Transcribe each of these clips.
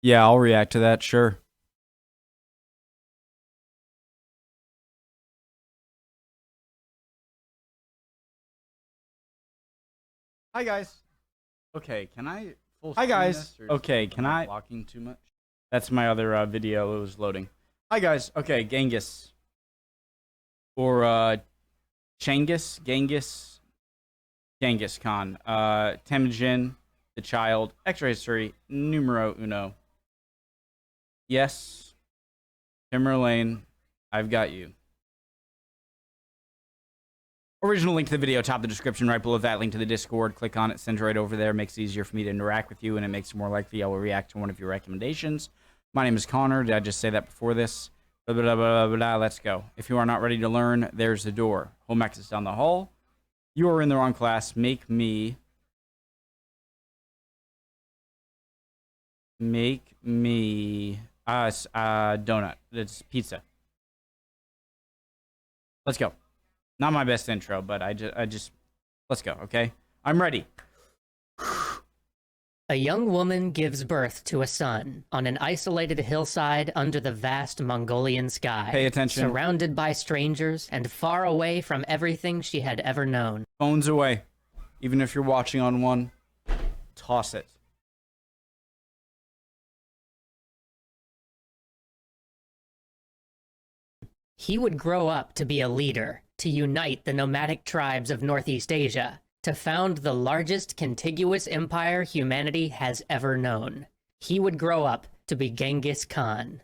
Yeah, I'll react to that, sure. Hi guys. Okay, can I full Hi screen guys. this, or Okay, am can I I? blocking too much? That's my other video. It was loading. Hi guys. Okay, Genghis. Or Genghis Khan. Temujin, the child. Extra history. Numero uno. Yes. Timberlane, I've got you. Original link to the video, top of the description, right below that link to the Discord. Click on it, send it right over there. It makes it easier for me to interact with you, and it makes it more likely I will react to one of your recommendations. My name is Connor. Did I just say that before this? Blah, blah, blah, blah, blah. Let's go. If you are not ready to learn, there's the door. Home ec is down the hall. You are in the wrong class. Make me donut. It's pizza. Let's go. Not my best intro, but I just let's go, okay? I'm ready. A young woman gives birth to a son on an isolated hillside under the vast Mongolian sky. Pay attention. Surrounded by strangers and far away from everything she had ever known. Phones away. Even if you're watching on one, toss it. He would grow up to be a leader, to unite the nomadic tribes of Northeast Asia, to found the largest contiguous empire humanity has ever known. He would grow up to be Genghis Khan.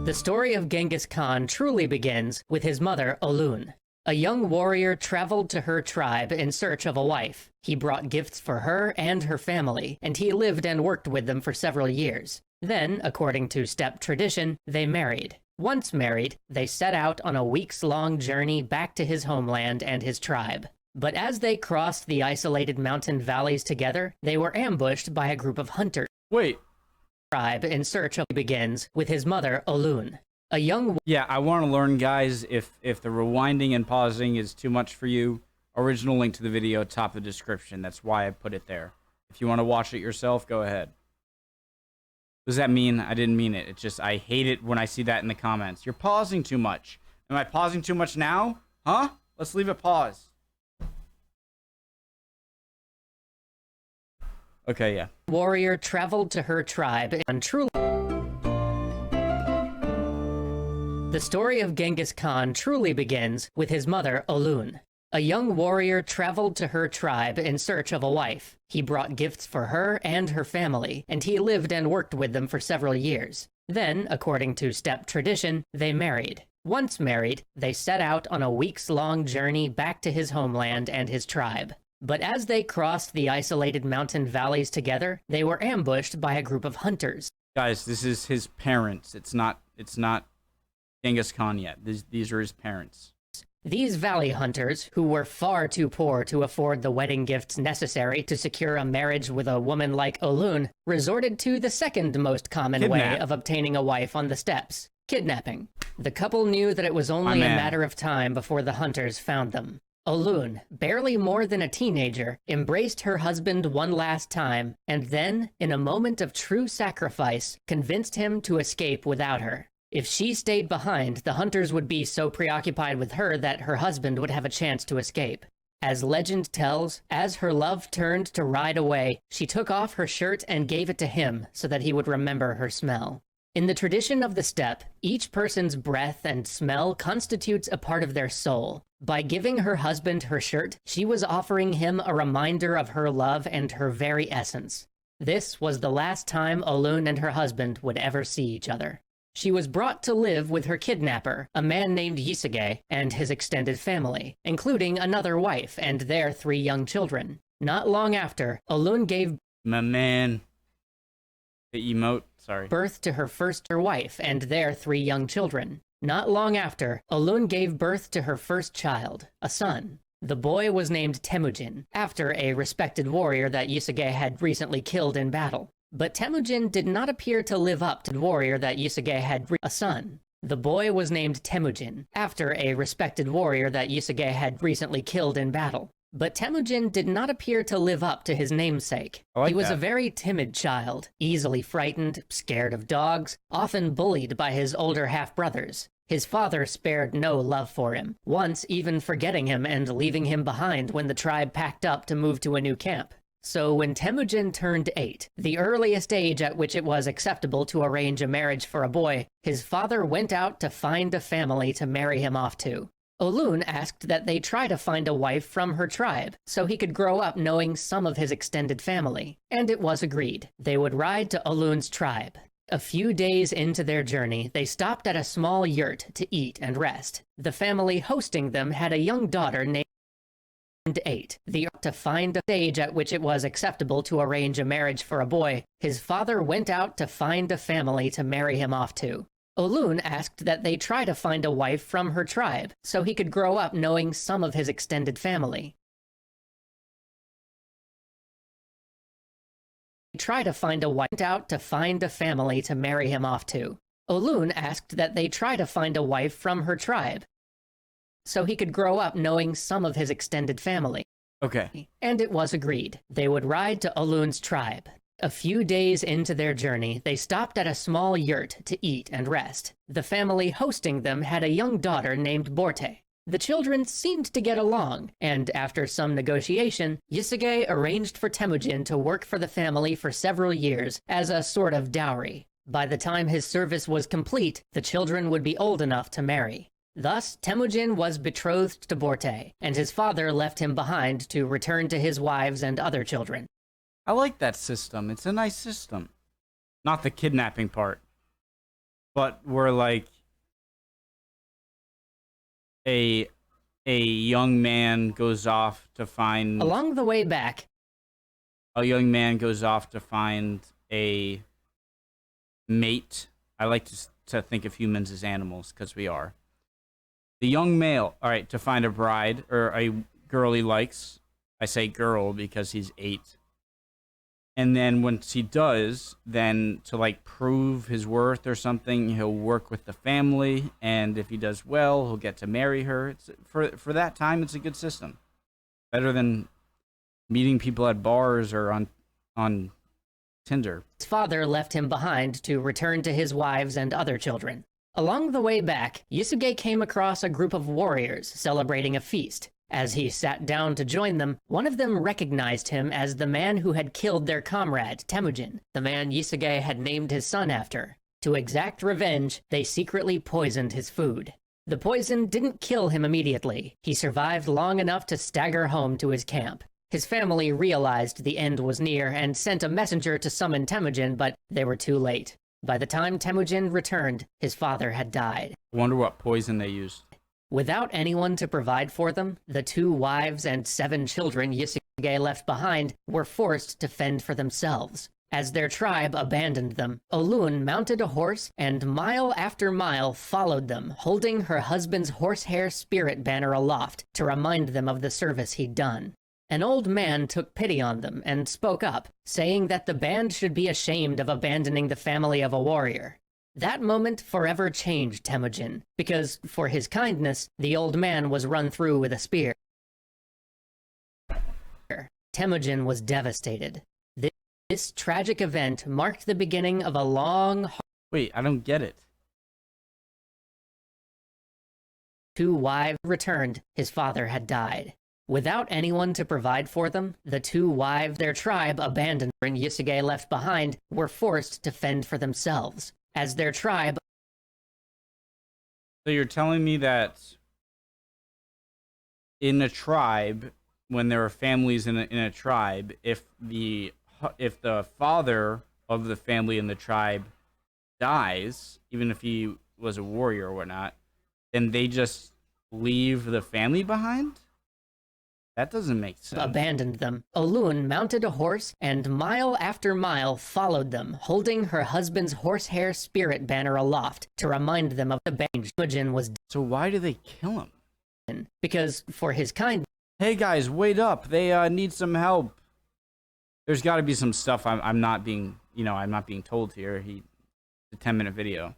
The story of Genghis Khan truly begins with his mother, Olun. A young warrior traveled to her tribe in search of a wife. He brought gifts for her and her family, and he lived and worked with them for several years. Then, according to steppe tradition, they married. Once married, they set out on a weeks-long journey back to his homeland and his tribe. But as they crossed the isolated mountain valleys together, they were ambushed by a group of hunters. Wait. Tribe in search of begins with his mother, Olun. A young... Yeah, I want to learn, guys, if the rewinding and pausing is too much for you, original link to the video, top of the description. That's why I put it there. If you want to watch it yourself, go ahead. What does that mean? I didn't mean it. It's just, I hate it when I see that in the comments. You're pausing too much. Am I pausing too much now? Huh? Let's leave it pause. Okay, yeah. Warrior traveled to her tribe and truly... The story of Genghis Khan truly begins with his mother, Olun. A young warrior traveled to her tribe in search of a wife. He brought gifts for her and her family, and he lived and worked with them for several years. Then, according to steppe tradition, they married. Once married, they set out on a weeks-long journey back to his homeland and his tribe. But as they crossed the isolated mountain valleys together, they were ambushed by a group of hunters. Guys, this is his parents. It's not Genghis Khan yet. These are his parents. These valley hunters, who were far too poor to afford the wedding gifts necessary to secure a marriage with a woman like Olun, resorted to the second most common way of obtaining a wife on the steppes: kidnapping. The couple knew that it was only a matter of time before the hunters found them. Olun, barely more than a teenager, embraced her husband one last time, and then, in a moment of true sacrifice, convinced him to escape without her. If she stayed behind, the hunters would be so preoccupied with her that her husband would have a chance to escape. As legend tells, as her love turned to ride away, she took off her shirt and gave it to him so that he would remember her smell. In the tradition of the steppe, each person's breath and smell constitutes a part of their soul. By giving her husband her shirt, she was offering him a reminder of her love and her very essence. This was the last time Olun and her husband would ever see each other. She was brought to live with her kidnapper, a man named Yisuge, and his extended family, including another wife and their 3 young children. Not long after, Olun gave My man. The emote, sorry. Birth to her first wife and their 3 young children. Not long after, Olun gave birth to her first child, a son. The boy was named Temujin, after a respected warrior that Yisuge had recently killed in battle. But Temujin did not appear to live up to the warrior that Yisuge had a son. The boy was named Temujin, after a respected warrior that Yisuge had recently killed in battle. But Temujin did not appear to live up to his namesake. I He was that. a very timid child, easily frightened, scared of dogs, often bullied by his older half-brothers. His father spared no love for him, once even forgetting him and leaving him behind when the tribe packed up to move to a new camp. So when Temujin turned 8, the earliest age at which it was acceptable to arrange a marriage for a boy, his father went out to find a family to marry him off to. Olun asked that they try to find a wife from her tribe, so he could grow up knowing some of his extended family. And it was agreed. They would ride to Olun's tribe. A few days into their journey, they stopped at a small yurt to eat and rest. The family hosting them had a young daughter named 8. To find a stage at which it was acceptable to arrange a marriage for a boy, his father went out to find a family to marry him off to. Olun asked that they try to find a wife from her tribe, so he could grow up knowing some of his extended family. Try to find a wife out to find a family to marry him off to. Olun asked that they try to find a wife from her tribe, so he could grow up knowing some of his extended family. Okay. And it was agreed. They would ride to Olun's tribe. A few days into their journey, they stopped at a small yurt to eat and rest. The family hosting them had a young daughter named Borte. The children seemed to get along, and after some negotiation, Yasuge arranged for Temujin to work for the family for several years as a sort of dowry. By the time his service was complete, the children would be old enough to marry. Thus, Temujin was betrothed to Borte, and his father left him behind to return to his wives and other children. I like that system. It's a nice system. Not the kidnapping part, but where like a young man goes off to find Along the way back, a young man goes off to find a mate. I like to think of humans as animals because we are. The young male, all right, to find a bride or a girl he likes. I say girl because he's 8. And then once he does, then to like prove his worth or something, he'll work with the family, and if he does well, he'll get to marry her. It's for that time, it's a good system. Better than meeting people at bars or on Tinder. his father left him behind to return to his wives and other children. Along the way back, Yasuge came across a group of warriors celebrating a feast. As he sat down to join them, one of them recognized him as the man who had killed their comrade, Temujin, the man Yasuge had named his son after. To exact revenge, they secretly poisoned his food. The poison didn't kill him immediately. He survived long enough to stagger home to his camp. His family realized the end was near and sent a messenger to summon Temujin, but they were too late. By the time Temujin returned, his father had died. I wonder what poison they used. Without anyone to provide for them, the 2 wives and 7 children Yasuge left behind were forced to fend for themselves. As their tribe abandoned them, Olun mounted a horse and mile after mile followed them, holding her husband's horsehair spirit banner aloft to remind them of the service he'd done. An old man took pity on them and spoke up, saying that the band should be ashamed of abandoning the family of a warrior. That moment forever changed Temujin, because, for his kindness, the old man was run through with a spear. Temujin was devastated. This tragic event marked the beginning of a long... Wait, I don't get it. 2 wives returned. His father had died. Without anyone to provide for them, the 2 wives their tribe abandoned and Yasuge left behind were forced to fend for themselves. As their tribe... So you're telling me that in a tribe, when there are families in a tribe, if the father of the family in the tribe dies, even if he was a warrior or whatnot, then they just leave the family behind? That doesn't make sense. Abandoned them. Olun mounted a horse and mile after mile followed them, holding her husband's horsehair spirit banner aloft to remind them of the bang Temujin was So why do they kill him? because for his kindness. Hey guys, wait up. They need some help. There's got to be some stuff I'm not being told here. It's a 10-minute video.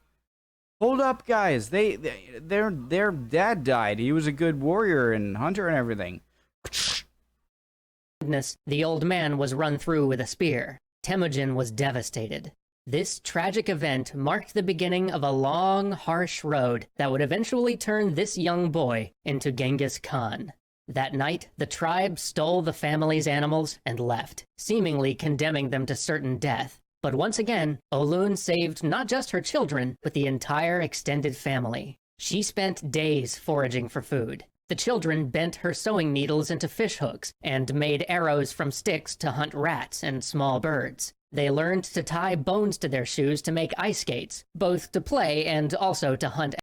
Hold up, guys. Their dad died. He was a good warrior and hunter and everything. kindness, the old man was run through with a spear. Temujin was devastated. This tragic event marked the beginning of a long, harsh road that would eventually turn this young boy into Genghis Khan. That night, the tribe stole the family's animals and left, seemingly condemning them to certain death. But once again, Olun saved not just her children, but the entire extended family. She spent days foraging for food. The children bent her sewing needles into fish hooks and made arrows from sticks to hunt rats and small birds. They learned to tie bones to their shoes to make ice skates, both to play and also to hunt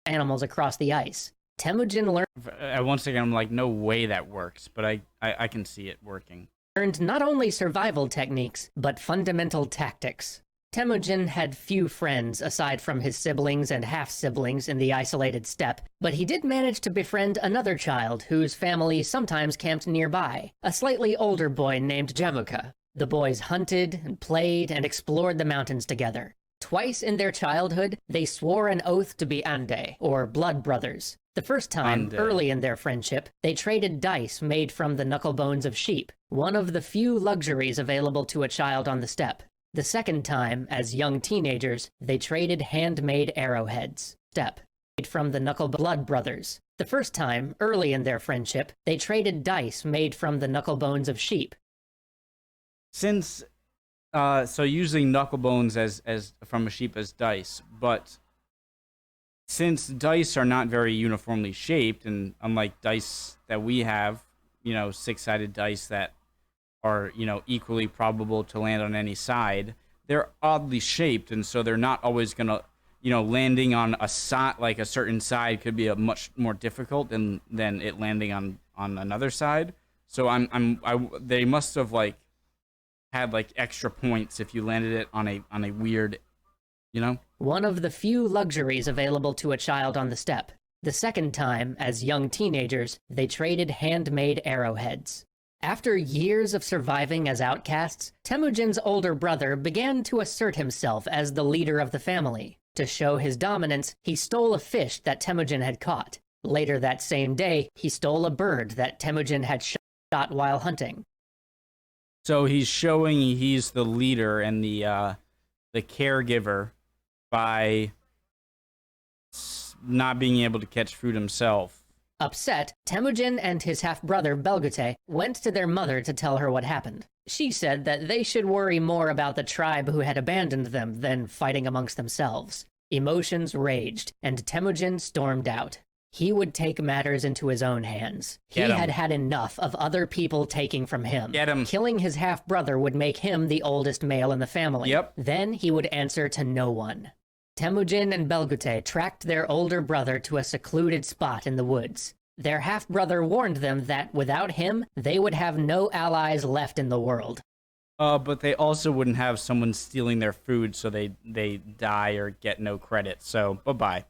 animals across the ice. Temujin Once again, I'm like, no way that works, but I can see it working. learned not only survival techniques, but fundamental tactics. Temujin had few friends aside from his siblings and half-siblings in the isolated steppe, but he did manage to befriend another child whose family sometimes camped nearby, a slightly older boy named Jamuka. The boys hunted and played and explored the mountains together. Twice in their childhood, they swore an oath to be Ande, or blood brothers. The first time, early in their friendship, they traded dice made from the knuckle bones of sheep, one of the few luxuries available to a child on the steppe. The second time, as young teenagers, they traded handmade arrowheads, steppe, made from the knuckle blood brothers. The first time, early in their friendship, they traded dice made from the knuckle bones of sheep. Since, so using knuckle bones as from a sheep as dice, but since dice are not very uniformly shaped, and unlike dice that we have, you know, six-sided dice that are, you know, equally probable to land on any side, they're oddly shaped, and so they're not always gonna, you know, landing on a side, like a certain side could be a much more difficult than it landing on another side. So they must have like had like extra points if you landed it on a weird, you know? One of the few luxuries available to a child on the steppe. The second time, as young teenagers, they traded handmade arrowheads. After years of surviving as outcasts, Temujin's older brother began to assert himself as the leader of the family. To show his dominance, he stole a fish that Temujin had caught. Later that same day, he stole a bird that Temujin had shot while hunting. So he's showing he's the leader and the caregiver by not being able to catch food himself. Upset, Temujin and his half-brother Belgute went to their mother to tell her what happened. She said that they should worry more about the tribe who had abandoned them than fighting amongst themselves. Emotions raged, and Temujin stormed out. He would take matters into his own hands. He had had enough of other people taking from him. Get him. Killing his half-brother would make him the oldest male in the family. Yep. Then he would answer to no one. Temujin and Belgute tracked their older brother to a secluded spot in the woods. Their half-brother warned them that without him, they would have no allies left in the world. But they also wouldn't have someone stealing their food so they die or get no credit, so bye-bye.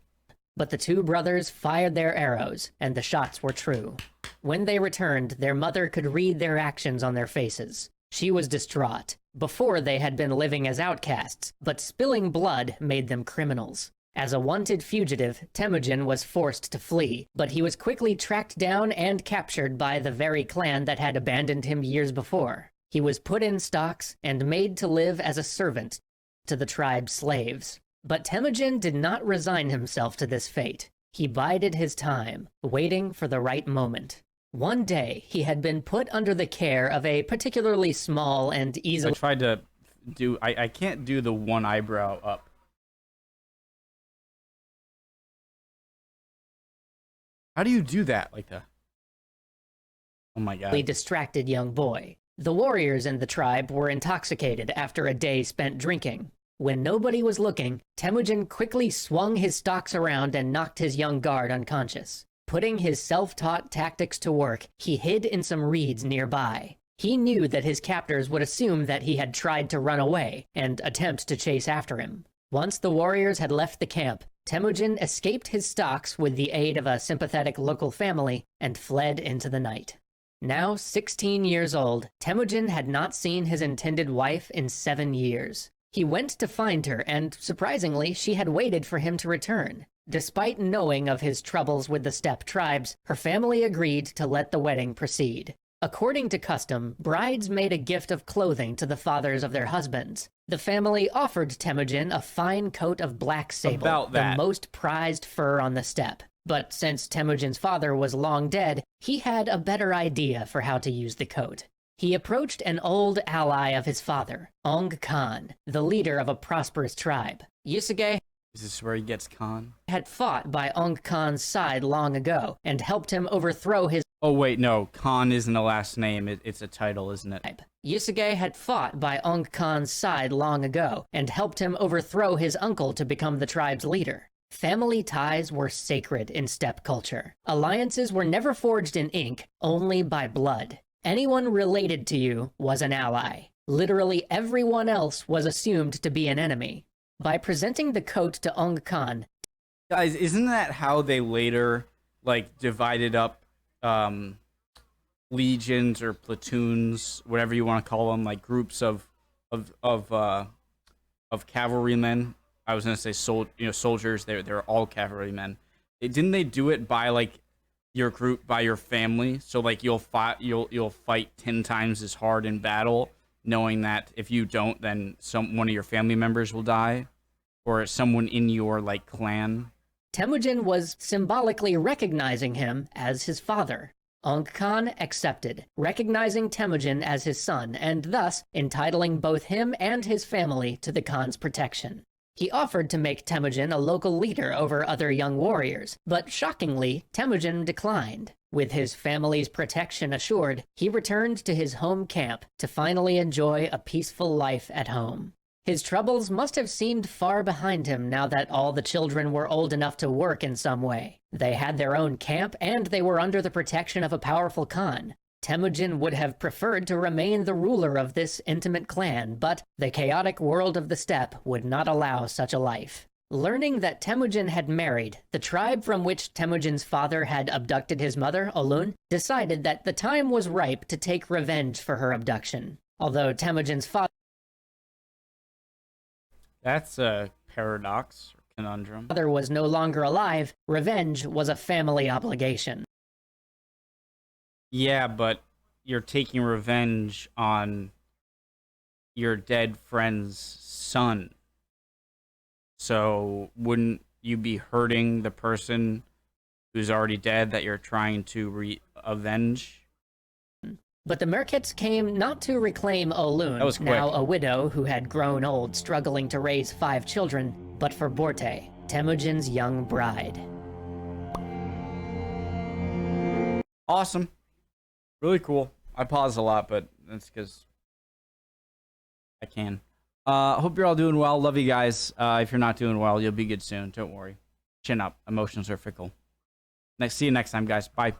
But the two brothers fired their arrows, and the shots were true. When they returned, their mother could read their actions on their faces. She was distraught. Before, they had been living as outcasts, but spilling blood made them criminals. As a wanted fugitive, Temujin was forced to flee, but he was quickly tracked down and captured by the very clan that had abandoned him years before. He was put in stocks and made to live as a servant to the tribe's slaves. But Temujin did not resign himself to this fate. He bided his time, waiting for the right moment. One day, he had been put under the care of a particularly small and easily... I tried to do... I can't do the one eyebrow up. How do you do that like that? Oh my god. distracted young boy. The warriors in the tribe were intoxicated after a day spent drinking. When nobody was looking, Temujin quickly swung his stocks around and knocked his young guard unconscious. Putting his self-taught tactics to work, he hid in some reeds nearby. He knew that his captors would assume that he had tried to run away and attempt to chase after him. Once the warriors had left the camp, Temujin escaped his stocks with the aid of a sympathetic local family and fled into the night. Now 16 years old, Temujin had not seen his intended wife in 7 years. He went to find her, and surprisingly, she had waited for him to return. Despite knowing of his troubles with the steppe tribes, her family agreed to let the wedding proceed. According to custom, brides made a gift of clothing to the fathers of their husbands. The family offered Temujin a fine coat of black sable, the most prized fur on the steppe. But since Temujin's father was long dead, he had a better idea for how to use the coat. He approached an old ally of his father, Ong Khan, the leader of a prosperous tribe. Yusuke Is this where he gets Khan? had fought by Ong Khan's side long ago and helped him overthrow his Oh, wait, no. Khan isn't a last name. It's a title, isn't it? Yusuke had fought by Ong Khan's side long ago and helped him overthrow his uncle to become the tribe's leader. Family ties were sacred in steppe culture. Alliances were never forged in ink, only by blood. Anyone related to you was an ally. Literally everyone else was assumed to be an enemy. By presenting the coat to Ong Khan, Guys, isn't that how they later, like, divided up legions or platoons, whatever you want to call them, like groups of cavalrymen? I was gonna say soldiers. They're all cavalrymen. Didn't they do it by like your group, by your family? So like you'll fight 10 times as hard in battle, knowing that if you don't, then one of your family members will die, or someone in your like clan. Temujin was symbolically recognizing him as his father. Ong Khan accepted, recognizing Temujin as his son, and thus entitling both him and his family to the Khan's protection. He offered to make Temujin a local leader over other young warriors, but shockingly, Temujin declined. With his family's protection assured, he returned to his home camp to finally enjoy a peaceful life at home. His troubles must have seemed far behind him now that all the children were old enough to work in some way. They had their own camp, and they were under the protection of a powerful Khan. Temujin would have preferred to remain the ruler of this intimate clan, but the chaotic world of the steppe would not allow such a life. Learning that Temujin had married, the tribe from which Temujin's father had abducted his mother, Olun, decided that the time was ripe to take revenge for her abduction. Although Temujin's father That's a paradox or conundrum. was no longer alive, revenge was a family obligation. Yeah, but you're taking revenge on your dead friend's son. So wouldn't you be hurting the person who's already dead that you're trying to avenge? But the Merkits came not to reclaim Olun, now a widow who had grown old, struggling to raise 5 children, but for Borte, Temujin's young bride. Awesome. Really cool. I pause a lot, but that's because I can. Hope you're all doing well. Love you guys. If you're not doing well, you'll be good soon. Don't worry. Chin up. Emotions are fickle. See you next time, guys. Bye.